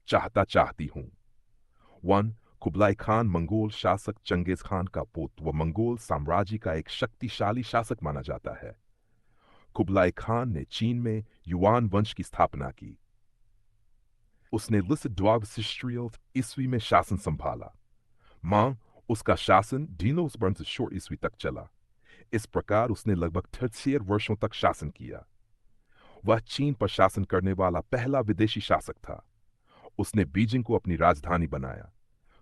चाहती हूँ। 1. Kublai Khan Mongol शासक चंगेज खान का पुत्र व मंगोल साम्राज्य का एक शक्तिशाली शासक माना जाता है। कुबलाई खान ने चीन में युआन वंश की स्थापना की। उसने लिसिद्वावसिष्ट्रियल ईस्वी में शासन संभाला। मां उसका शासन डीनोसबर्न से शोर ईस्वी तक चला। इस प्रकार उसने लगभग 36 वर्षों तक शासन किया। वह चीन पर शासन करने वाला पहला विदेशी शासक था। उसने बीजिंग को अपनी राजधानी बनाया।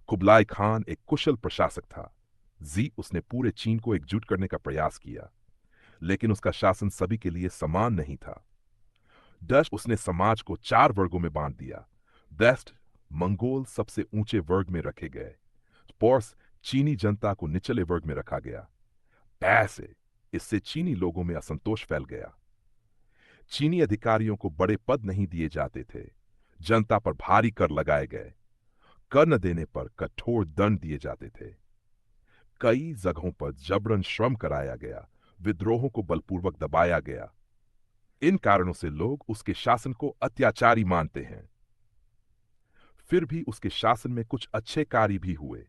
कुबलाई खान एक कुशल प्रशासक था। उसने पूरे चीन को एकजुट करने का प्रयास किया, लेकिन उसका शासन सभी के लिए समान नहीं था। उसने समाज को 4 वर्गों में बांट दिया। वेस्ट मंगोल सबसे ऊंचे वर्ग में रखे गए। पोर्स चीनी जनता को निचले वर्ग में रखा गया। ऐसे इससे चीनी लोगों में असंतोष फैल गया। चीनी अधिकारियों को बड़े पद नहीं दिए जाते थे। जनता पर भारी कर लगाए गए। कर न देने पर कठोर दंड दिए जाते थे। कई जगहों पर जबरन श्रम कराया गया। विद्रोहों को बलपूर्वक दबाया गया। इन कारणों से लोग उसके शासन को अत्याचारी मानते हैं। फिर भी उसके शासन में कुछ अच्छे कार्य भी हुए।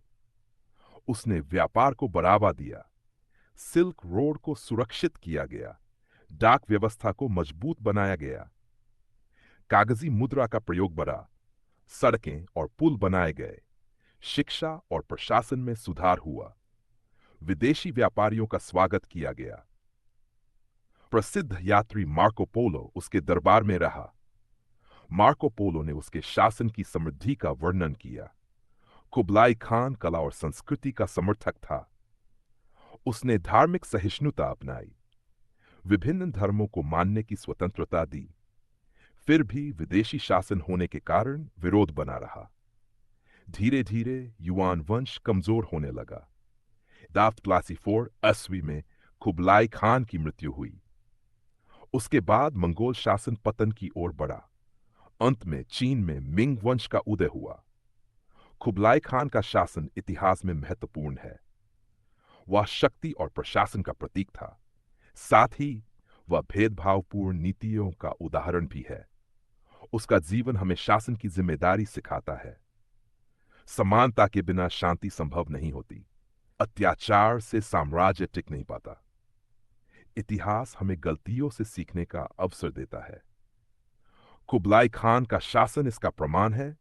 उसने व्यापार को बढ़ावा दिया। सिल्क रोड को सुरक्षित किया गया। डाक व्यवस्था को मजबूत बनाया गया। कागजी मुद्रा का प्रयोग बढ़ा। सड़कें और पुल बनाए गए। शिक्षा और प्रशासन में सुधार हुआ। विदेशी व्यापारियों का स्वागत किया गया। प्रसिद्ध यात्री मार्को पोलो उसके दरबार में रहा। मार्को पोलो ने उसके शासन की समृद्धि का वर्णन किया। कुबलाई खान कला और संस्कृति का समर्थक था। उसने धार्मिक सहिष्णुता अपनाई। विभिन्न धर्मों को मानने की स्वतंत्रता दी। फिर भी विदेशी शासन होने के कारण विरोध बना रहा। धीरे धीरे युआन वंश कमजोर होने लगा। 4 में कुबलाई खान की मृत्यु हुई। उसके बाद मंगोल शासन पतन की ओर बढ़ा। अंत में चीन में मिंग वंश का उदय हुआ। कुबलाई खान का शासन इतिहास में महत्वपूर्ण है। वह शक्ति और प्रशासन का प्रतीक था। साथ ही वह भेदभावपूर्ण नीतियों का उदाहरण भी है। उसका जीवन हमें शासन की जिम्मेदारी सिखाता है। समानता के बिना शांति संभव नहीं होती। अत्याचार से साम्राज्य टिक नहीं पाता। इतिहास हमें गलतियों से सीखने का अवसर देता है। कुबलाई खान का शासन इसका प्रमाण है।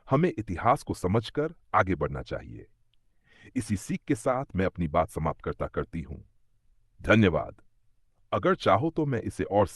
हमें इतिहास को समझकर आगे बढ़ना चाहिए। इसी सीख के साथ मैं अपनी बात समाप्त करती हूं। धन्यवाद। अगर चाहो तो मैं इसे और